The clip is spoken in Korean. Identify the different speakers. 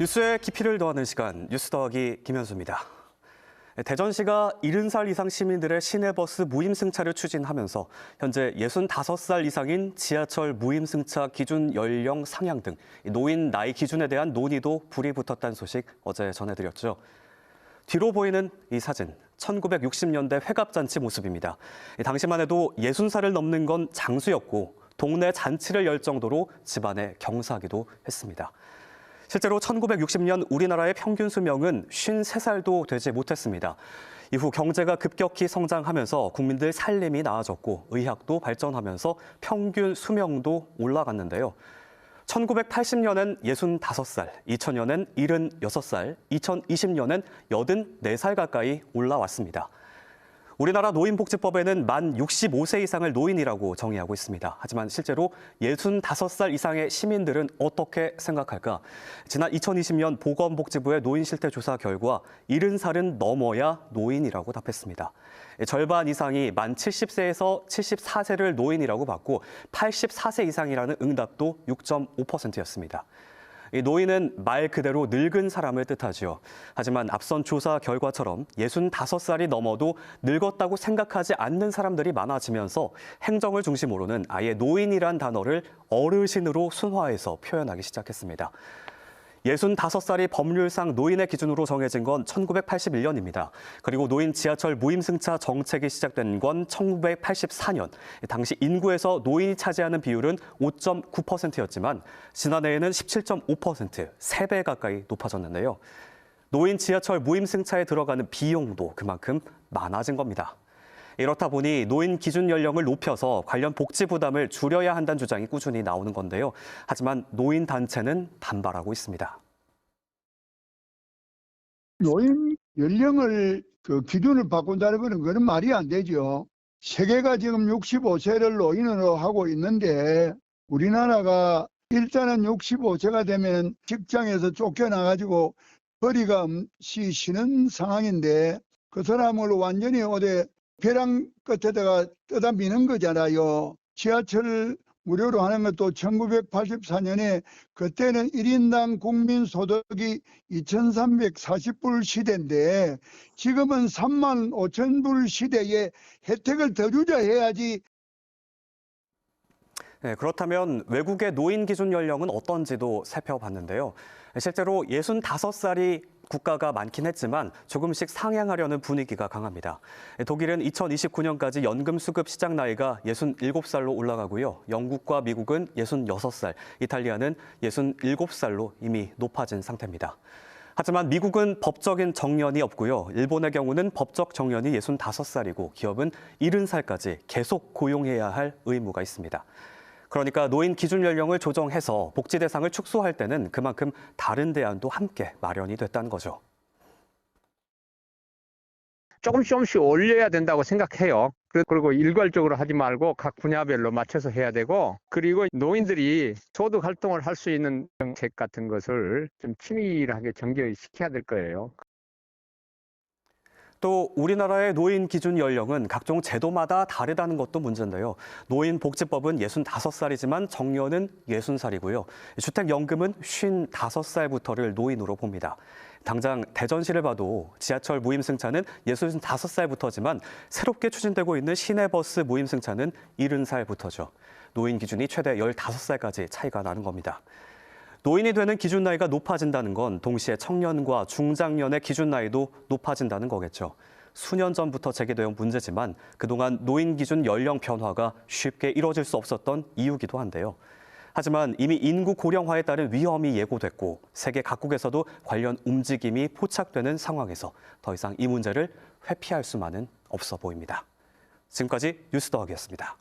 Speaker 1: 뉴스의 깊이를 더하는 시간, 뉴스 더하기 김현수입니다. 대전시가 70살 이상 시민들의 시내버스 무임승차를 추진하면서 현재 65살 이상인 지하철 무임승차 기준 연령 상향 등 노인 나이 기준에 대한 논의도 불이 붙었다는 소식 어제 전해드렸죠. 뒤로 보이는 이 사진, 1960년대 회갑잔치 모습입니다. 당시만 해도 60살을 넘는 건 장수였고 동네 잔치를 열 정도로 집안에 경사하기도 했습니다. 실제로 1960년 우리나라의 평균 수명은 53살도 되지 못했습니다. 이후 경제가 급격히 성장하면서 국민들 살림이 나아졌고 의학도 발전하면서 평균 수명도 올라갔는데요. 1980년엔 65살, 2000년엔 76살, 2020년엔 84살 가까이 올라왔습니다. 우리나라 노인복지법에는 만 65세 이상을 노인이라고 정의하고 있습니다. 하지만 실제로 65살 이상의 시민들은 어떻게 생각할까? 지난 2020년 보건복지부의 노인실태조사 결과 70살은 넘어야 노인이라고 답했습니다. 절반 이상이 만 70세에서 74세를 노인이라고 봤고 84세 이상이라는 응답도 6.5%였습니다. 이 노인은 말 그대로 늙은 사람을 뜻하지요. 하지만 앞선 조사 결과처럼 65살이 넘어도 늙었다고 생각하지 않는 사람들이 많아지면서 행정을 중심으로는 아예 노인이란 단어를 어르신으로 순화해서 표현하기 시작했습니다. 65살이 법률상 노인의 기준으로 정해진 건 1981년입니다. 그리고 노인 지하철 무임승차 정책이 시작된 건 1984년. 당시 인구에서 노인이 차지하는 비율은 5.9%였지만 지난해에는 17.5%, 3배 가까이 높아졌는데요. 노인 지하철 무임승차에 들어가는 비용도 그만큼 많아진 겁니다. 이렇다 보니 노인 기준 연령을 높여서 관련 복지 부담을 줄여야 한다는 주장이 꾸준히 나오는 건데요. 하지만 노인 단체는 반발하고 있습니다.
Speaker 2: 노인 연령을 기준을 바꾼다는 그건 말이 안 되죠. 세계가 지금 65세를 노인으로 하고 있는데 우리나라가 일단은 65세가 되면 직장에서 쫓겨나가지고 허리가 없이 쉬는 상황인데 그 사람을 완전히 어디 벼랑 끝에다가 떠다 미는 거잖아요. 지하철 무료로 하는 것도 1984년에 그때는 1인당 국민 소득이 2,340불 시대인데 지금은 35,000불 시대에 혜택을 더 주자 해야지.
Speaker 1: 네, 그렇다면 외국의 노인 기준 연령은 어떤지도 살펴봤는데요. 실제로 65살이 국가가 많긴 했지만 조금씩 상향하려는 분위기가 강합니다. 독일은 2029년까지 연금 수급 시작 나이가 67살로 올라가고요. 영국과 미국은 66살, 이탈리아는 67살로 이미 높아진 상태입니다. 하지만 미국은 법적인 정년이 없고요. 일본의 경우는 법적 정년이 65살이고 기업은 70살까지 계속 고용해야 할 의무가 있습니다. 그러니까 노인 기준 연령을 조정해서 복지 대상을 축소할 때는 그만큼 다른 대안도 함께 마련이 됐다는 거죠.
Speaker 3: 조금씩 올려야 된다고 생각해요. 그리고 일괄적으로 하지 말고 각 분야별로 맞춰서 해야 되고, 그리고 노인들이 소득 활동을 할 수 있는 정책 같은 것을 좀 치밀하게 정교시켜야 될 거예요.
Speaker 1: 또 우리나라의 노인 기준 연령은 각종 제도마다 다르다는 것도 문제인데요. 노인복지법은 65살이지만 정년은 60살이고요. 주택연금은 55살부터를 노인으로 봅니다. 당장 대전시를 봐도 지하철 무임승차는 65살부터지만 새롭게 추진되고 있는 시내버스 무임승차는 70살부터죠. 노인 기준이 최대 15살까지 차이가 나는 겁니다. 노인이 되는 기준 나이가 높아진다는 건 동시에 청년과 중장년의 기준 나이도 높아진다는 거겠죠. 수년 전부터 제기되어 문제지만 그동안 노인 기준 연령 변화가 쉽게 이뤄질 수 없었던 이유기도 한데요. 하지만 이미 인구 고령화에 따른 위험이 예고됐고 세계 각국에서도 관련 움직임이 포착되는 상황에서 더 이상 이 문제를 회피할 수만은 없어 보입니다. 지금까지 뉴스 더하기였습니다.